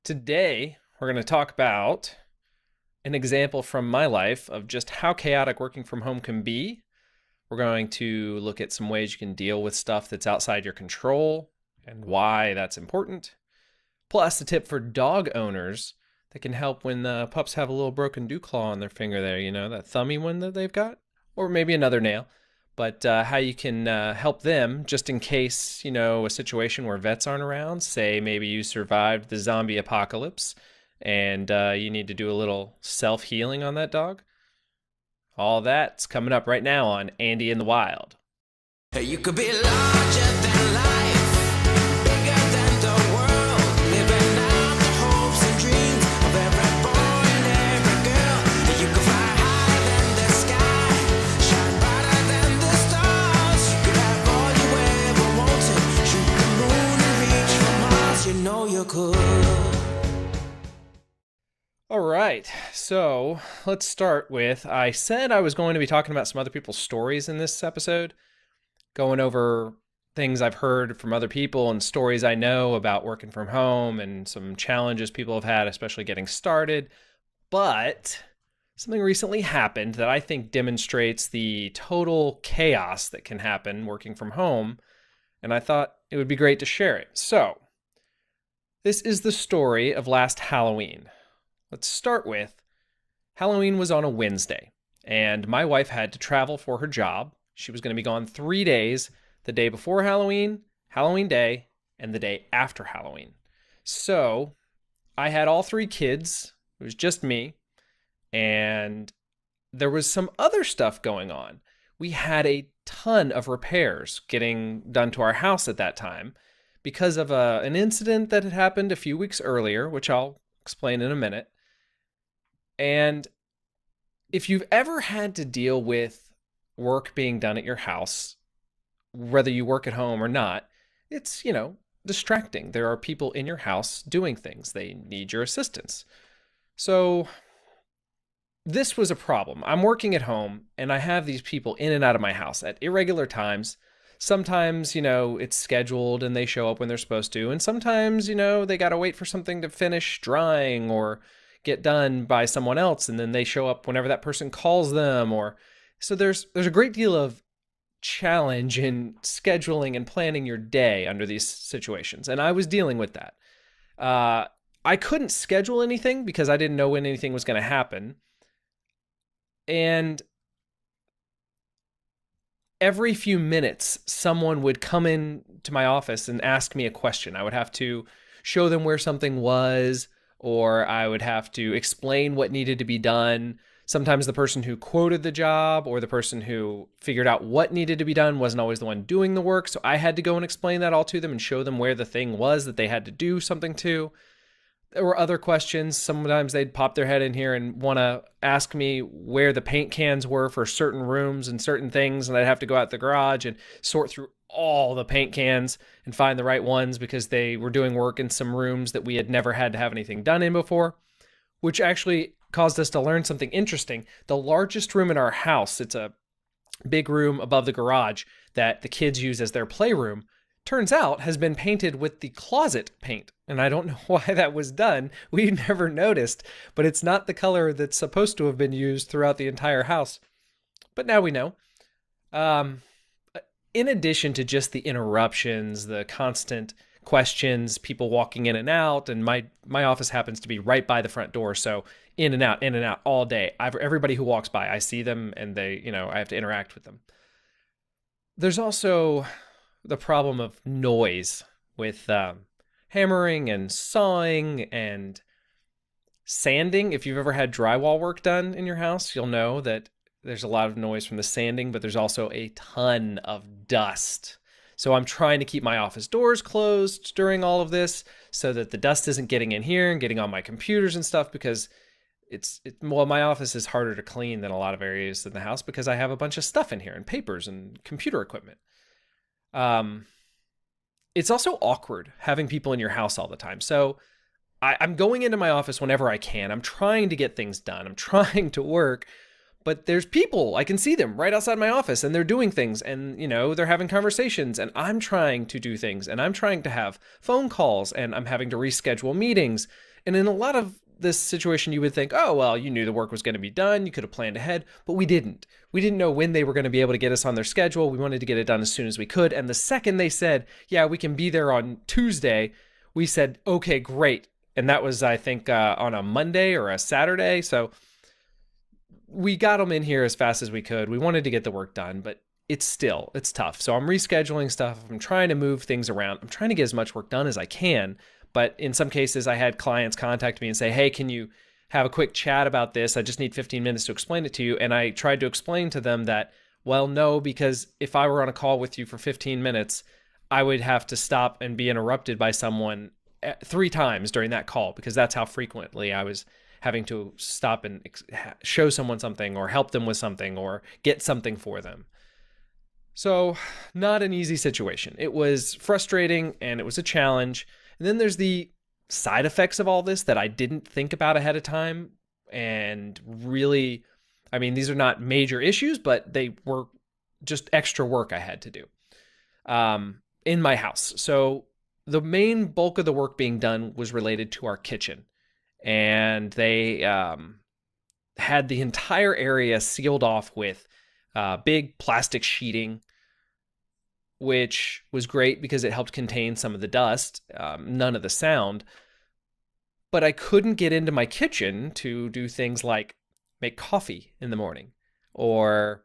Today, we're going to talk about an example from my life of just how chaotic working from home can be. We're going to look at some ways you can deal with stuff that's outside your control and why that's important. Plus, a tip for dog owners that can help when the pups have a little broken dew claw on their finger there, that thummy one that they've got, or maybe another nail. But how you can help them just in case, a situation where vets aren't around. Say maybe you survived the zombie apocalypse and you need to do a little self-healing on that dog. All that's coming up right now on Andy in the Wild. Hey, you could be larger than life, bigger than the world, living out the hopes and dreams of every boy and every girl. Hey, you could fly higher than the sky, shine brighter than the stars. You could have all you ever wanted, shoot the moon and reach for Mars. You know you could. All right, so let's start with, I said I was going to be talking about some other people's stories in this episode, going over things I've heard from other people and stories I know about working from home and some challenges people have had, especially getting started. But something recently happened that I think demonstrates the total chaos that can happen working from home, and I thought it would be great to share it. So, this is the story of last Halloween. Let's start with, Halloween was on a Wednesday, and my wife had to travel for her job. She was going to be gone 3 days, the day before Halloween, Halloween day, and the day after Halloween. So I had all three kids. It was just me, and there was some other stuff going on. We had a ton of repairs getting done to our house at that time because of an incident that had happened a few weeks earlier, which I'll explain in a minute. And if you've ever had to deal with work being done at your house, whether you work at home or not, it's, distracting. There are people in your house doing things. They need your assistance. So this was a problem. I'm working at home and I have these people in and out of my house at irregular times. Sometimes, it's scheduled and they show up when they're supposed to. And sometimes, they got to wait for something to finish drying or get done by someone else, and then they show up whenever that person calls them. So there's a great deal of challenge in scheduling and planning your day under these situations, and I was dealing with that. I couldn't schedule anything because I didn't know when anything was going to happen, and every few minutes someone would come in to my office and ask me a question. I would have to show them where something was, or I would have to explain what needed to be done. Sometimes the person who quoted the job or the person who figured out what needed to be done wasn't always the one doing the work, so I had to go and explain that all to them and show them where the thing was that they had to do something to. There were other questions. Sometimes they'd pop their head in here and want to ask me where the paint cans were for certain rooms and certain things, and I'd have to go out the garage and sort through all the paint cans and find the right ones because they were doing work in some rooms that we had never had to have anything done in before, which actually caused us to learn something interesting. The largest room in our house, it's a big room above the garage that the kids use as their playroom, turns out has been painted with the closet paint. And I don't know why that was done. We never noticed, but it's not the color that's supposed to have been used throughout the entire house. But now we know. In addition to just the interruptions, the constant questions, people walking in and out, and my office happens to be right by the front door, so in and out all day. Everybody who walks by, I see them, and they, I have to interact with them. There's also the problem of noise with hammering and sawing and sanding. If you've ever had drywall work done in your house, you'll know that there's a lot of noise from the sanding, but there's also a ton of dust. So I'm trying to keep my office doors closed during all of this so that the dust isn't getting in here and getting on my computers and stuff, because my office is harder to clean than a lot of areas in the house because I have a bunch of stuff in here and papers and computer equipment. It's also awkward having people in your house all the time. So I'm going into my office whenever I can. I'm trying to get things done. I'm trying to work, but there's people, I can see them right outside my office and they're doing things and, they're having conversations and I'm trying to do things and I'm trying to have phone calls and I'm having to reschedule meetings. And in a lot of this situation, you would think, oh, well, you knew the work was going to be done. You could have planned ahead, but we didn't. We didn't know when they were going to be able to get us on their schedule. We wanted to get it done as soon as we could. And the second they said, yeah, we can be there on Tuesday, we said, okay, great. And that was, I think, on a Monday or a Saturday. So we got them in here as fast as we could. We wanted to get the work done, but it's tough. So I'm rescheduling stuff. I'm trying to move things around. I'm trying to get as much work done as I can. But in some cases, I had clients contact me and say, hey, can you have a quick chat about this? I just need 15 minutes to explain it to you. And I tried to explain to them that, well, no, because if I were on a call with you for 15 minutes, I would have to stop and be interrupted by someone 3 times during that call, because that's how frequently I was having to stop and show someone something or help them with something or get something for them. So not an easy situation. It was frustrating and it was a challenge. And then there's the side effects of all this that I didn't think about ahead of time. And really, I mean, these are not major issues, but they were just extra work I had to do in my house. So the main bulk of the work being done was related to our kitchen. And they had the entire area sealed off with big plastic sheeting, which was great because it helped contain some of the dust, none of the sound. But I couldn't get into my kitchen to do things like make coffee in the morning or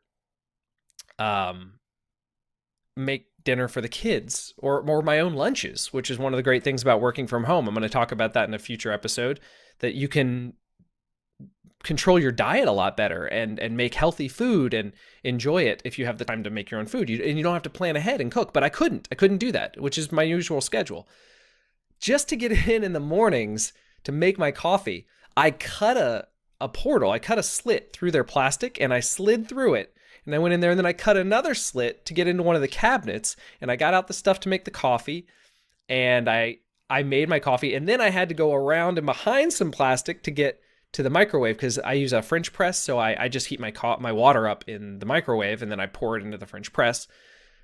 make dinner for the kids or my own lunches, which is one of the great things about working from home. I'm going to talk about that in a future episode, that you can control your diet a lot better and make healthy food and enjoy it if you have the time to make your own food. And you don't have to plan ahead and cook, but I couldn't do that, which is my usual schedule. Just to get in the mornings to make my coffee, I cut a portal. I cut a slit through their plastic and I slid through it. And I went in there and then I cut another slit to get into one of the cabinets and I got out the stuff to make the coffee and I made my coffee. And then I had to go around and behind some plastic to get to the microwave because I use a French press. So I just heat my water up in the microwave and then I pour it into the French press.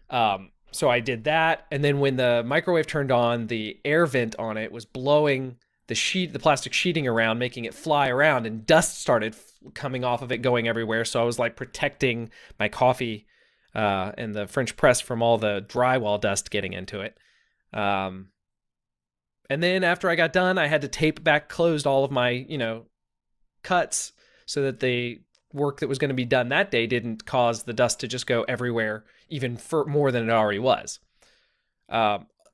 So I did that. And then when the microwave turned on, the air vent on it was blowing the plastic sheeting around, making it fly around, and dust started coming off of it, going everywhere. So I was like protecting my coffee and the French press from all the drywall dust getting into it. And then after I got done, I had to tape back closed all of my, cuts so that the work that was going to be done that day didn't cause the dust to just go everywhere, even for more than it already was.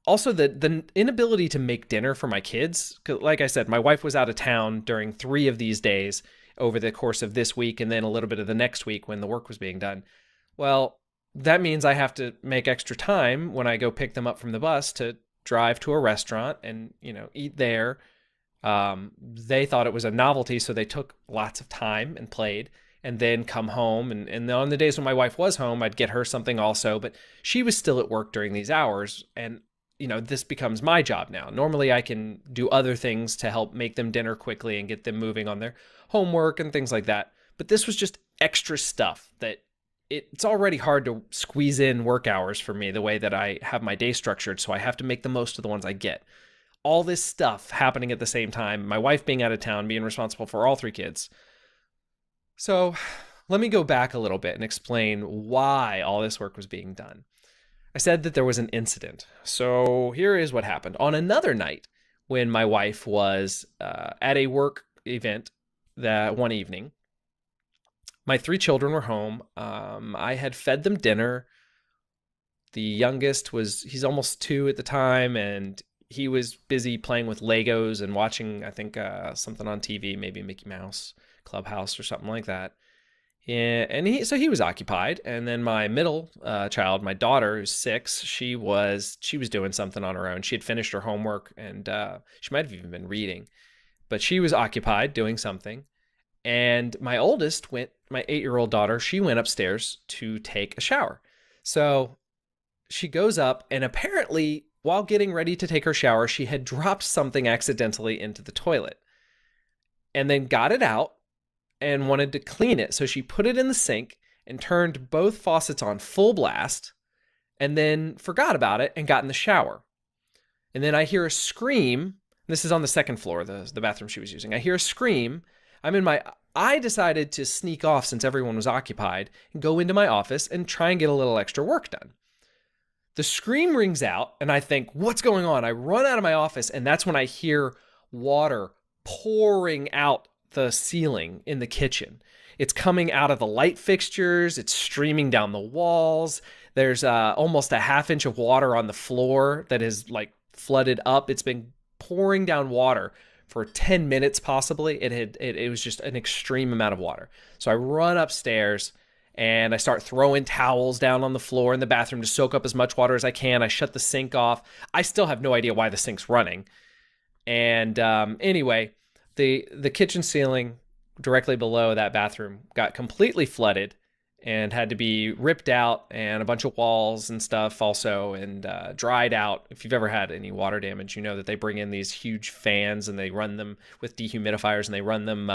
Also, the inability to make dinner for my kids. Like I said, my wife was out of town during 3 of these days over the course of this week and then a little bit of the next week when the work was being done. Well, that means I have to make extra time when I go pick them up from the bus to drive to a restaurant and, eat there. They thought it was a novelty, so they took lots of time and played and then come home. And on the days when my wife was home, I'd get her something also, but she was still at work during these hours. And this becomes my job now. Normally I can do other things to help make them dinner quickly and get them moving on their homework and things like that. But this was just extra stuff that it's already hard to squeeze in work hours for me the way that I have my day structured. So I have to make the most of the ones I get. All this stuff happening at the same time, my wife being out of town, being responsible for all 3 kids. So let me go back a little bit and explain why all this work was being done. I said that there was an incident. So here is what happened. On another night, when my wife was at a work event that one evening, my 3 children were home. I had fed them dinner. The youngest he's almost 2 at the time, and he was busy playing with Legos and watching, I think, something on TV, maybe Mickey Mouse Clubhouse or something like that. And he was occupied. And then my middle child, my daughter, who's 6, she was doing something on her own. She had finished her homework and she might have even been reading, but she was occupied doing something. And my oldest my 8-year-old daughter, she went upstairs to take a shower. So she goes up, and apparently while getting ready to take her shower, she had dropped something accidentally into the toilet and then got it out and wanted to clean it. So she put it in the sink and turned both faucets on full blast and then forgot about it and got in the shower. And then I hear a scream This is on the second floor, the bathroom she was using. I hear a scream. I'm in my I decided to sneak off since everyone was occupied and go into my office and try and get a little extra work done. The scream rings out, and I think, what's going on? I run out of my office, and that's when I hear water pouring out the ceiling in the kitchen. It's coming out of the light fixtures, it's streaming down the walls. There's almost a half inch of water on the floor that is like flooded up. It's been pouring down water for 10 minutes possibly. It was just an extreme amount of water. So I run upstairs and I start throwing towels down on the floor in the bathroom to soak up as much water as I can. I shut the sink off. I still have no idea why the sink's running. And anyway, the kitchen ceiling directly below that bathroom got completely flooded and had to be ripped out, and a bunch of walls and stuff also, and dried out. If you've ever had any water damage, you know that they bring in these huge fans and they run them with dehumidifiers, and they run them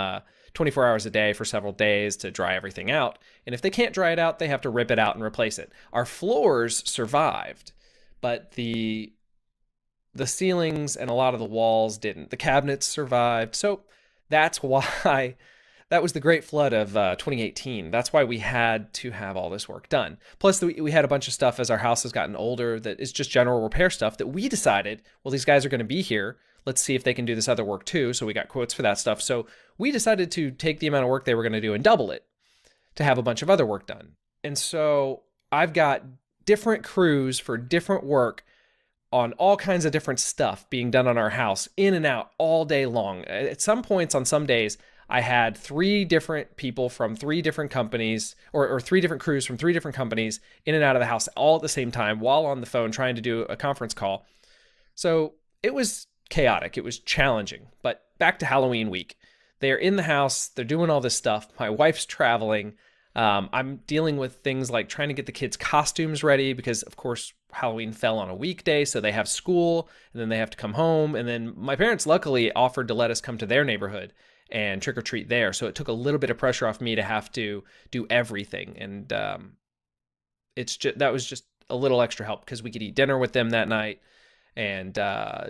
24 hours a day for several days to dry everything out. And if they can't dry it out, they have to rip it out and replace it. Our floors survived, but the ceilings and a lot of the walls didn't. The cabinets survived. So that's why that was the great flood of 2018. That's why we had to have all this work done. Plus, we had a bunch of stuff as our house has gotten older that is just general repair stuff that we decided, well, these guys are going to be here. Let's see if they can do this other work too. So we got quotes for that stuff. So we decided to take the amount of work they were going to do and double it to have a bunch of other work done. And so I've got different crews for different work on all kinds of different stuff being done on our house, in and out all day long. At some points on some days, I had 3 different people from 3 different companies, or 3 different crews from 3 different companies in and out of the house all at the same time while on the phone trying to do a conference call. So it was chaotic. It was challenging. But back to Halloween week. They're in the house. They're doing all this stuff. My wife's traveling. I'm dealing with things like trying to get the kids' costumes ready because, of course, Halloween fell on a weekday, so they have school, and then they have to come home. And then my parents luckily offered to let us come to their neighborhood and trick or treat there. So it took a little bit of pressure off me to have to do everything. And that was just a little extra help because we could eat dinner with them that night and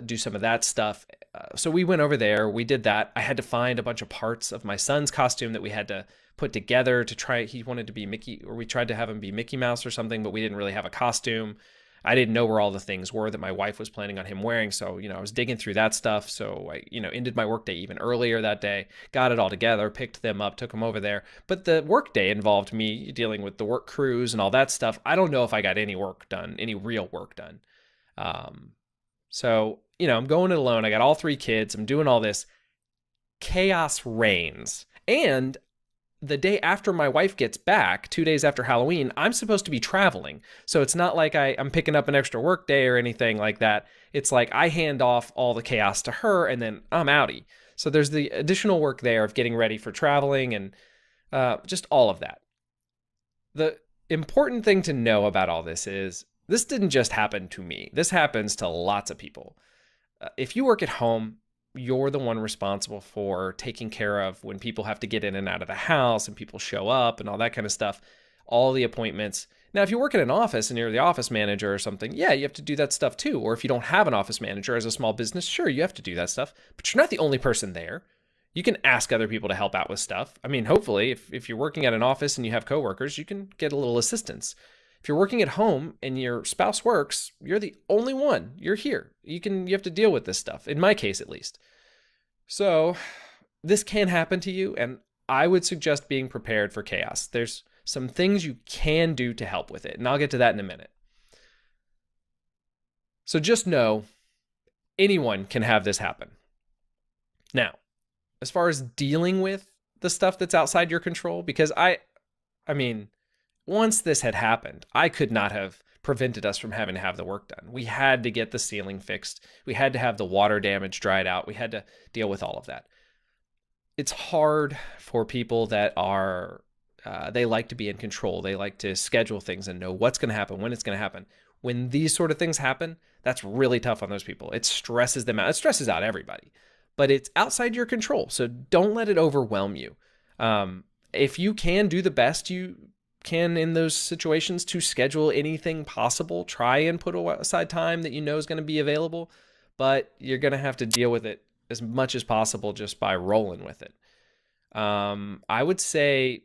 do some of that stuff. So we went over there. We did that. I had to find a bunch of parts of my son's costume that we had to put together to try. He wanted to be Mickey, or we tried to have him be Mickey Mouse or something, but we didn't really have a costume. I didn't know where all the things were that my wife was planning on him wearing. So, I was digging through that stuff. So I, ended my workday even earlier that day, got it all together, picked them up, took them over there. But the workday involved me dealing with the work crews and all that stuff. I don't know if I got any work done, any real work done. So, I'm going it alone. I got all 3 kids. I'm doing all this. Chaos reigns. And the day after my wife gets back, 2 days after Halloween, I'm supposed to be traveling. So it's not like I'm picking up an extra work day or anything like that. It's like I hand off all the chaos to her and then I'm outie. So there's the additional work there of getting ready for traveling and just all of that. The important thing to know about all this is this didn't just happen to me. This happens to lots of people. If you work at home, you're the one responsible for taking care of when people have to get in and out of the house and people show up and all that kind of stuff, all the appointments. Now, if you work in an office and you're the office manager or something, yeah, you have to do that stuff too. Or if you don't have an office manager as a small business, sure, you have to do that stuff, but you're not the only person there. You can ask other people to help out with stuff. I mean, hopefully, if you're working at an office and you have coworkers, you can get a little assistance. If you're working at home and your spouse works, you're the only one. You're here. You have to deal with this stuff, in my case at least. So this can happen to you, and I would suggest being prepared for chaos. There's some things you can do to help with it, and I'll get to that in a minute. So just know anyone can have this happen. Now, as far as dealing with the stuff that's outside your control, because I mean, once this had happened, I could not have prevented us from having to have the work done. We had to get the ceiling fixed. We had to have the water damage dried out. We had to deal with all of that. It's hard for people that are, they like to be in control. They like to schedule things and know what's going to happen, when it's going to happen. When these sort of things happen, that's really tough on those people. It stresses them out. It stresses out everybody, but it's outside your control. So don't let it overwhelm you. If you can do the best you can in those situations to schedule anything possible, try and put aside time that you know is going to be available. but you're going to have to deal with it as much as possible just by rolling with it. I would say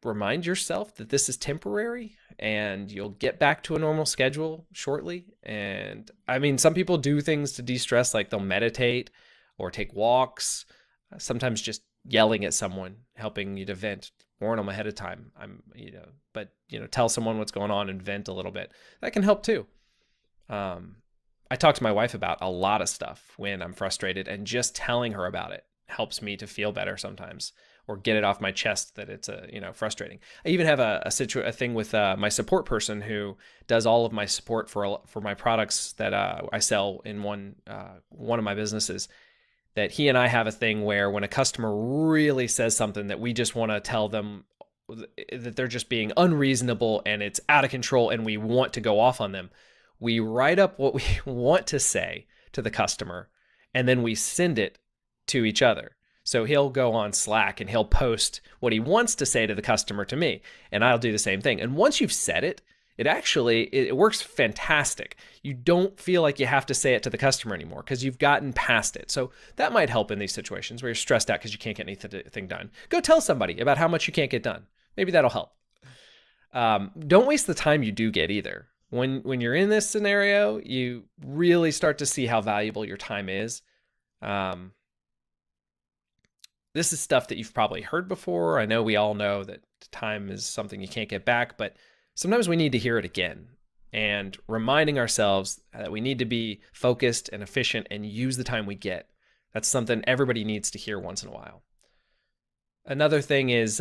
remind yourself that this is temporary and you'll get back to a normal schedule shortly. And I mean, some people do things to de-stress, like they'll meditate or take walks. Sometimes just yelling at someone, helping you to vent, warn them ahead of time. Tell someone what's going on and vent a little bit. That can help too. I talk to my wife about a lot of stuff when I'm frustrated, and just telling her about it helps me to feel better sometimes, or get it off my chest that it's frustrating. I even have a thing with my support person who does all of my support for my products that I sell in one of my businesses. That he and I have a thing where when a customer really says something that we just want to tell them that they're just being unreasonable and it's out of control and we want to go off on them, we write up what we want to say to the customer and then we send it to each other. So he'll go on Slack and he'll post what he wants to say to the customer to me, and I'll do the same thing. And once you've said it, it works fantastic. You don't feel like you have to say it to the customer anymore because you've gotten past it. So that might help in these situations where you're stressed out because you can't get anything done. Go tell somebody about how much you can't get done. Maybe that'll help. Don't waste the time you do get either. When you're in this scenario, you really start to see how valuable your time is. This is stuff that you've probably heard before. I know we all know that time is something you can't get back, but sometimes we need to hear it again, and reminding ourselves that we need to be focused and efficient and use the time we get. That's something everybody needs to hear once in a while. Another thing is,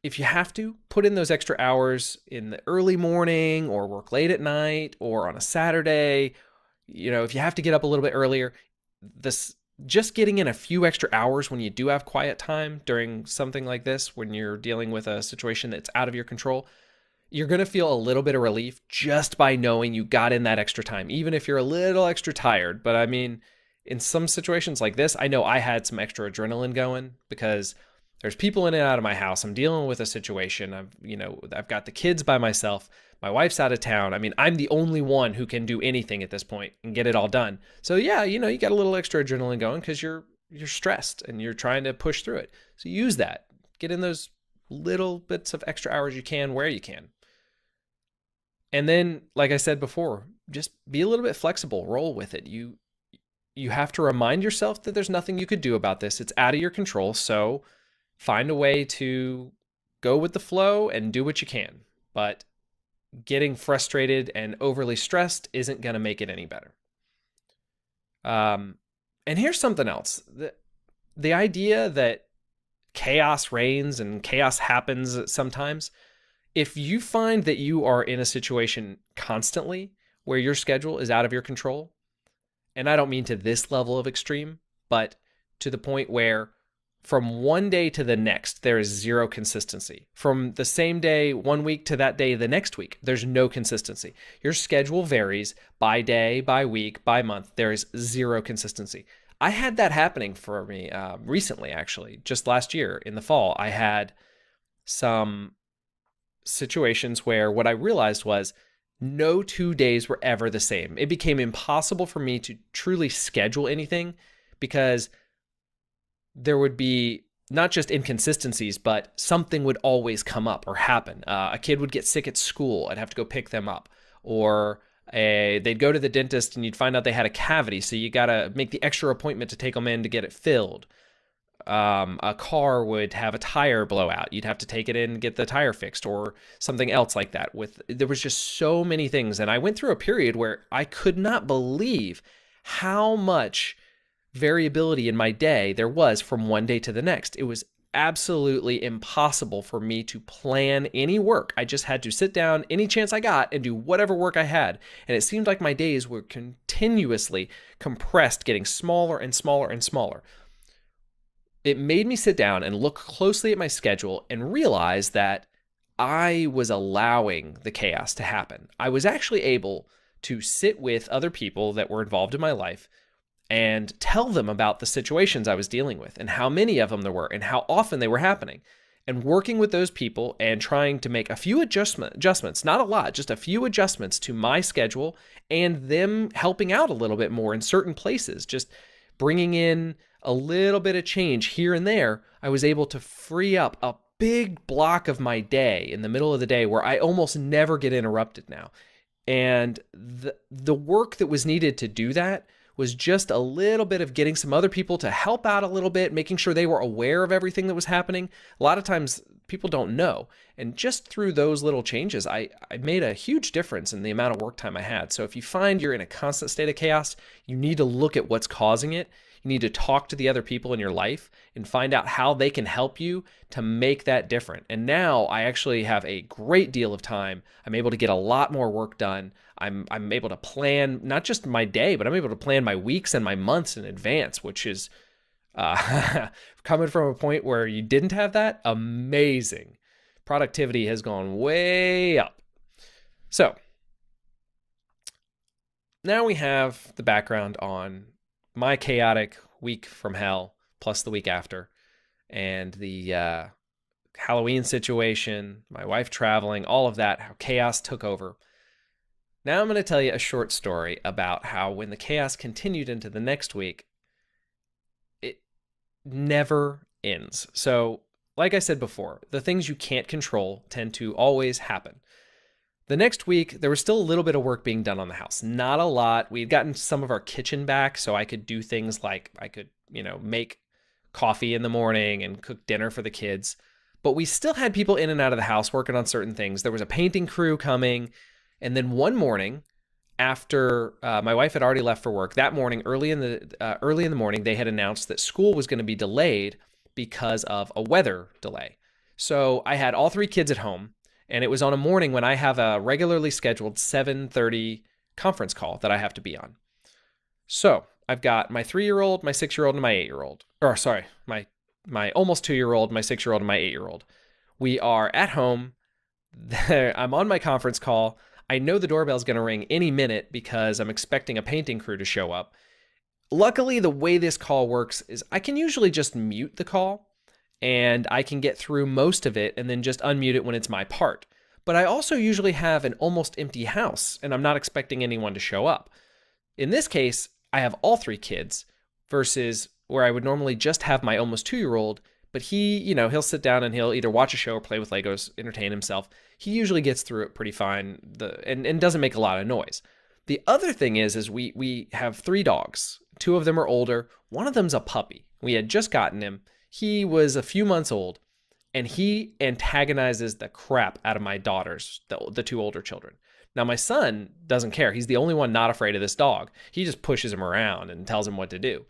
if you have to, put in those extra hours in the early morning or work late at night or on a Saturday. If you have to get up a little bit earlier, just getting in a few extra hours when you do have quiet time during something like this, when you're dealing with a situation that's out of your control, you're going to feel a little bit of relief just by knowing you got in that extra time, even if you're a little extra tired. But I mean, in some situations like this, I know I had some extra adrenaline going because there's people in and out of my house. I'm dealing with a situation. I've got the kids by myself. My wife's out of town. I mean, I'm the only one who can do anything at this point and get it all done. So yeah, you got a little extra adrenaline going because you're stressed and you're trying to push through it. So use that. Get in those little bits of extra hours you can where you can. And then, like I said before, just be a little bit flexible. Roll with it. You have to remind yourself that there's nothing you could do about this. It's out of your control. So find a way to go with the flow and do what you can. But getting frustrated and overly stressed isn't going to make it any better. And here's something else. The idea that chaos reigns and chaos happens sometimes, if you find that you are in a situation constantly where your schedule is out of your control, and I don't mean to this level of extreme, but to the point where from one day to the next, there is zero consistency. From the same day, 1 week to that day, the next week, there's no consistency. Your schedule varies by day, by week, by month. There is zero consistency. I had that happening for me recently, actually. Just last year in the fall, I had some situations where what I realized was no 2 days were ever the same. It became impossible for me to truly schedule anything because there would be not just inconsistencies, but something would always come up or happen. A kid would get sick at school. I'd have to go pick them up. Or they'd go to the dentist and you'd find out they had a cavity. So you got to make the extra appointment to take them in to get it filled. A car would have a tire blow out. You'd have to take it in and get the tire fixed or something else like that. There was just so many things. And I went through a period where I could not believe how much variability in my day there was from one day to the next. It was absolutely impossible for me to plan any work. I just had to sit down any chance I got and do whatever work I had. And it seemed like my days were continuously compressed, getting smaller and smaller and smaller. It made me sit down and look closely at my schedule and realize that I was allowing the chaos to happen. I was actually able to sit with other people that were involved in my life and tell them about the situations I was dealing with and how many of them there were and how often they were happening. and working with those people and trying to make a few adjustments, not a lot, just a few adjustments to my schedule, and them helping out a little bit more in certain places, just bringing in a little bit of change here and there, I was able to free up a big block of my day in the middle of the day where I almost never get interrupted now. And the work that was needed to do that was just a little bit of getting some other people to help out a little bit, making sure they were aware of everything that was happening. A lot of times people don't know. And just through those little changes, I made a huge difference in the amount of work time I had. So if you find you're in a constant state of chaos, you need to look at what's causing it. You need to talk to the other people in your life and find out how they can help you to make that different. And now I actually have a great deal of time. I'm able to get a lot more work done. I'm able to plan not just my day, but I'm able to plan my weeks and my months in advance, which is coming from a point where you didn't have that, amazing. Productivity has gone way up. So now we have the background on my chaotic week from hell, plus the week after, and the Halloween situation, my wife traveling, all of that, how chaos took over. Now I'm going to tell you a short story about how when the chaos continued into the next week, it never ends. So, like I said before, the things you can't control tend to always happen. The next week, there was still a little bit of work being done on the house. Not a lot. We'd gotten some of our kitchen back, so I could do things like I could, make coffee in the morning and cook dinner for the kids. But we still had people in and out of the house working on certain things. There was a painting crew coming. And then one morning, after my wife had already left for work, that morning, early in the morning, they had announced that school was going to be delayed because of a weather delay. So I had all three kids at home. And it was on a morning when I have a regularly scheduled 7:30 conference call that I have to be on. So I've got my 3-year-old, my 6-year-old, and my 8-year-old. Or sorry, my almost 2-year-old, my 6-year-old, and my 8-year-old. We are at home. I'm on my conference call. I know the doorbell's going to ring any minute because I'm expecting a painting crew to show up. Luckily, the way this call works is I can usually just mute the call, and I can get through most of it and then just unmute it when it's my part. But I also usually have an almost empty house, and I'm not expecting anyone to show up. In this case, I have all three kids versus where I would normally just have my almost 2-year-old, but he'll sit down and he'll either watch a show or play with Legos, entertain himself. He usually gets through it pretty fine and doesn't make a lot of noise. The other thing is we have 3 dogs. 2 of them are older. One of them's a puppy. We had just gotten him. He was a few months old, and he antagonizes the crap out of my daughters, the 2 older children. Now, my son doesn't care. He's the only one not afraid of this dog. He just pushes him around and tells him what to do.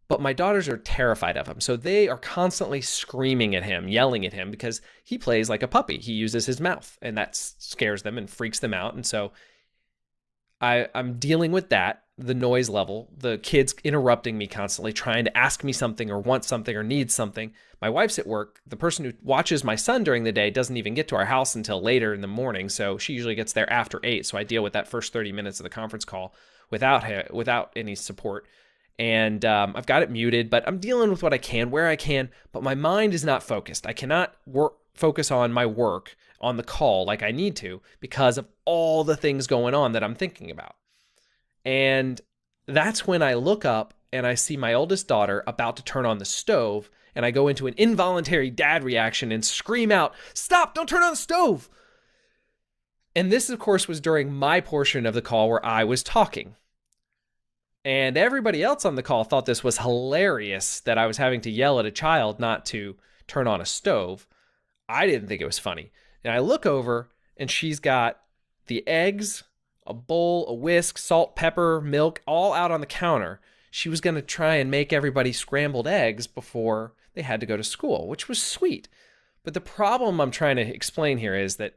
But my daughters are terrified of him, so they are constantly screaming at him, yelling at him, because he plays like a puppy. He uses his mouth, and that scares them and freaks them out. And so I'm dealing with that, the noise level, the kids interrupting me constantly, trying to ask me something or want something or need something. My wife's at work. The person who watches my son during the day doesn't even get to our house until later in the morning, so she usually gets there after 8. So I deal with that first 30 minutes of the conference call without any support. And I've got it muted, but I'm dealing with what I can, where I can, but my mind is not focused. I cannot focus on my work on the call like I need to because of all the things going on that I'm thinking about. And that's when I look up and I see my oldest daughter about to turn on the stove, and I go into an involuntary dad reaction and scream out, "Stop, don't turn on the stove!" And this, of course, was during my portion of the call where I was talking. And everybody else on the call thought this was hilarious that I was having to yell at a child not to turn on a stove. I didn't think it was funny. And I look over and she's got the eggs, a bowl, a whisk, salt, pepper, milk, all out on the counter. She was going to try and make everybody scrambled eggs before they had to go to school, which was sweet. But the problem I'm trying to explain here is that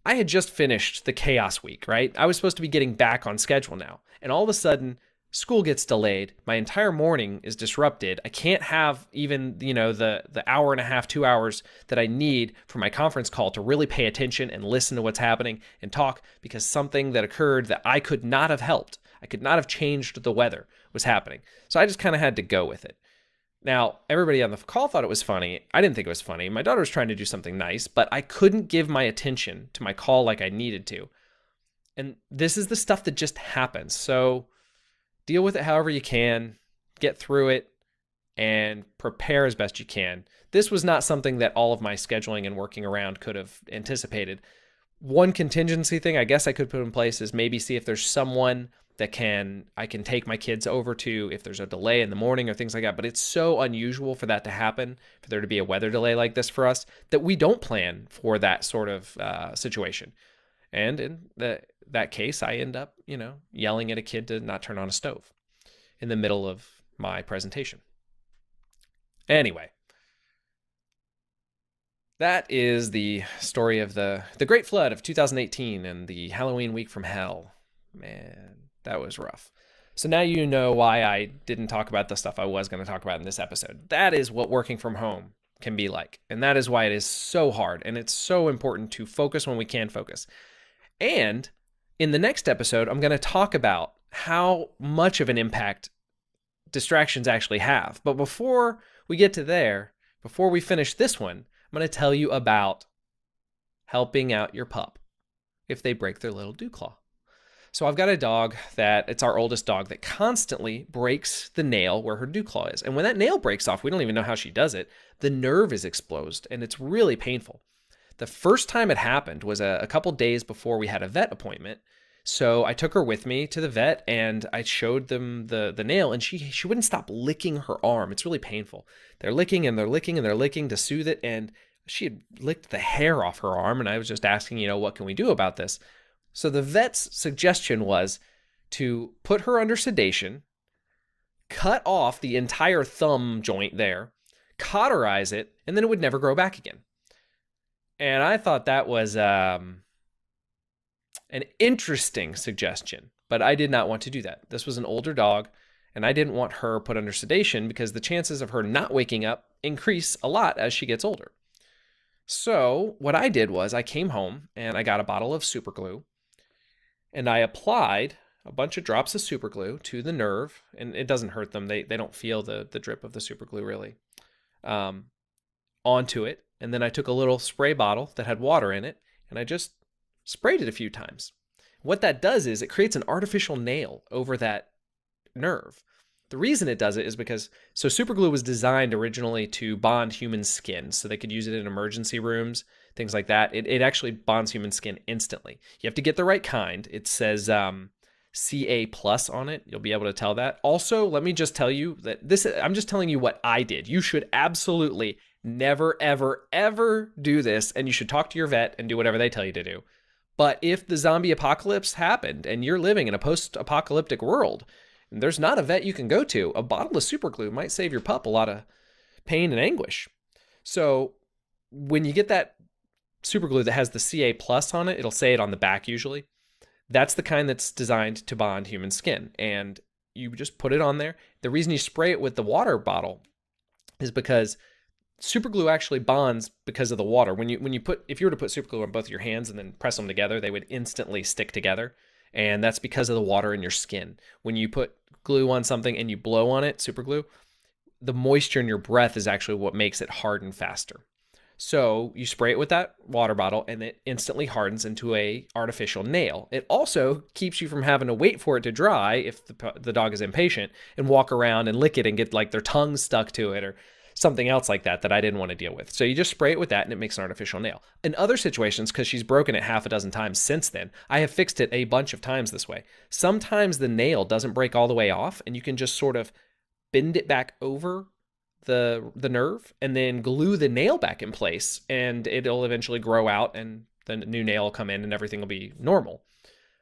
I had just finished the chaos week, right? I was supposed to be getting back on schedule now. And all of a sudden, school gets delayed. My entire morning is disrupted. I can't have even, the hour and a half, 2 hours that I need for my conference call to really pay attention and listen to what's happening and talk, because something that occurred that I could not have helped, I could not have changed the weather, was happening. So I just kind of had to go with it. Now, everybody on the call thought it was funny. I didn't think it was funny. My daughter was trying to do something nice, but I couldn't give my attention to my call like I needed to. And this is the stuff that just happens. So deal with it however you can, get through it, and prepare as best you can. This was not something that all of my scheduling and working around could have anticipated. One contingency thing I guess I could put in place is maybe see if there's someone that I can take my kids over to if there's a delay in the morning or things like that. But it's so unusual for that to happen, for there to be a weather delay like this for us, that we don't plan for that sort of situation. And in that case, I end up, yelling at a kid to not turn on a stove in the middle of my presentation. Anyway, that is the story of the Great Flood of 2018 and the Halloween week from hell. Man, that was rough. So now you know why I didn't talk about the stuff I was going to talk about in this episode. That is what working from home can be like. And that is why it is so hard. And it's so important to focus when we can focus. And in the next episode, I'm going to talk about how much of an impact distractions actually have. But before we get to there, before we finish this one, I'm going to tell you about helping out your pup if they break their little dew claw. So I've got a dog it's our oldest dog that constantly breaks the nail where her dew claw is. And when that nail breaks off, we don't even know how she does it. The nerve is exposed and it's really painful. The first time it happened was a couple days before we had a vet appointment. So I took her with me to the vet and I showed them the nail, and she wouldn't stop licking her arm. It's really painful. They're licking and they're licking and they're licking to soothe it, and she had licked the hair off her arm, and I was just asking, what can we do about this? So the vet's suggestion was to put her under sedation, cut off the entire thumb joint there, cauterize it, and then it would never grow back again. And I thought that was an interesting suggestion, but I did not want to do that. This was an older dog, and I didn't want her put under sedation because the chances of her not waking up increase a lot as she gets older. So what I did was I came home and I got a bottle of super glue, and I applied a bunch of drops of super glue to the nerve, and it doesn't hurt them. They don't feel the drip of the super glue really, onto it. And then I took a little spray bottle that had water in it, and I just sprayed it a few times. What that does is it creates an artificial nail over that nerve. The reason it does it is because, super glue was designed originally to bond human skin, so they could use it in emergency rooms, things like that. It actually bonds human skin instantly. You have to get the right kind. It says CA plus on it. You'll be able to tell that. Also, let me just tell you that I'm just telling you what I did. You should absolutely never, ever, ever do this, and you should talk to your vet and do whatever they tell you to do. But if the zombie apocalypse happened and you're living in a post-apocalyptic world, and there's not a vet you can go to, a bottle of super glue might save your pup a lot of pain and anguish. So when you get that super glue that has the CA plus on it, it'll say it on the back usually. That's the kind that's designed to bond human skin. And you just put it on there. The reason you spray it with the water bottle is because super glue actually bonds because of the water. If you were to put super glue on both your hands and then press them together, they would instantly stick together. And that's because of the water in your skin. When you put glue on something and you blow on it, super glue, the moisture in your breath is actually what makes it harden faster. So you spray it with that water bottle and it instantly hardens into a artificial nail. It also keeps you from having to wait for it to dry if the dog is impatient and walk around and lick it and get like their tongue stuck to it or something else like that I didn't want to deal with. So you just spray it with that and it makes an artificial nail. In other situations, because she's broken it half a dozen times since then, I have fixed it a bunch of times this way. Sometimes the nail doesn't break all the way off and you can just sort of bend it back over the nerve and then glue the nail back in place, and it'll eventually grow out and the new nail will come in and everything will be normal.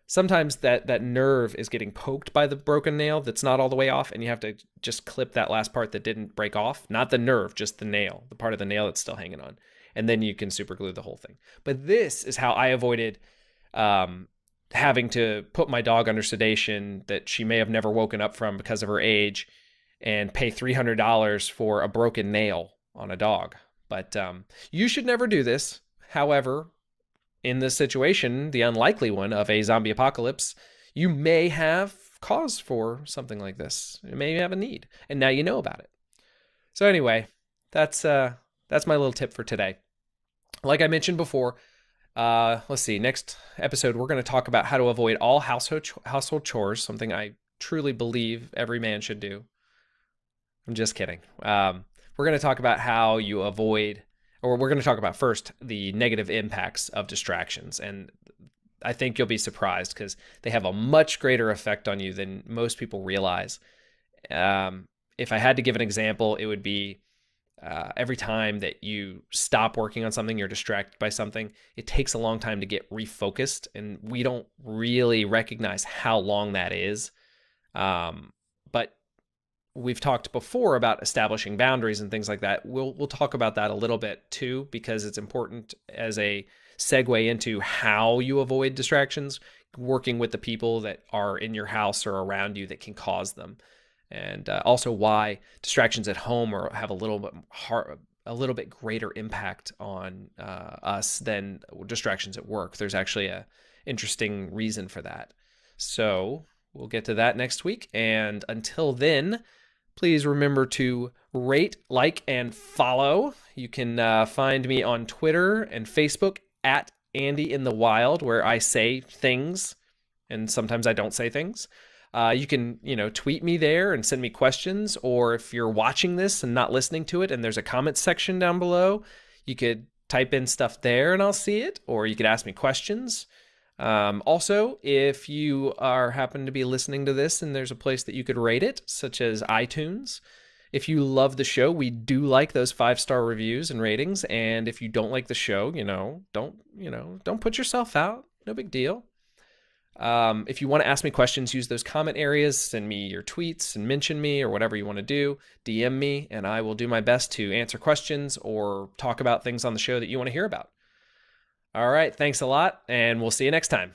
Sometimes that nerve is getting poked by the broken nail that's not all the way off, and you have to just clip that last part that didn't break off. Not the nerve, just the nail, the part of the nail that's still hanging on. And then you can super glue the whole thing. But this is how I avoided having to put my dog under sedation that she may have never woken up from because of her age and pay $300 for a broken nail on a dog. But you should never do this. However, in this situation, the unlikely one of a zombie apocalypse, you may have cause for something like this. You may have a need, and now you know about it. So anyway, that's my little tip for today. Like I mentioned before, let's see. Next episode, we're going to talk about how to avoid all household chores, something I truly believe every man should do. I'm just kidding. We're going to talk about how you avoid, or we're going to talk about first the negative impacts of distractions. And I think you'll be surprised because they have a much greater effect on you than most people realize. If I had to give an example, it would be every time that you stop working on something, you're distracted by something, it takes a long time to get refocused. And we don't really recognize how long that is. But we've talked before about establishing boundaries and things like that. We'll talk about that a little bit too, because it's important as a segue into how you avoid distractions, working with the people that are in your house or around you that can cause them, and also why distractions at home have a little bit greater impact on us than distractions at work. There's actually a interesting reason for that. So we'll get to that next week. And until then, please remember to rate, like, and follow. You can find me on Twitter and Facebook at Andy in the Wild, where I say things and sometimes I don't say things. You can, tweet me there and send me questions. Or if you're watching this and not listening to it and there's a comment section down below, you could type in stuff there and I'll see it. Or you could ask me questions. Also, if you happen to be listening to this and there's a place that you could rate it, such as iTunes, if you love the show, we do like those 5-star reviews and ratings. And if you don't like the show, don't put yourself out. No big deal. If you want to ask me questions, use those comment areas, send me your tweets and mention me or whatever you want to do, DM me, and I will do my best to answer questions or talk about things on the show that you want to hear about. All right. Thanks a lot, and we'll see you next time.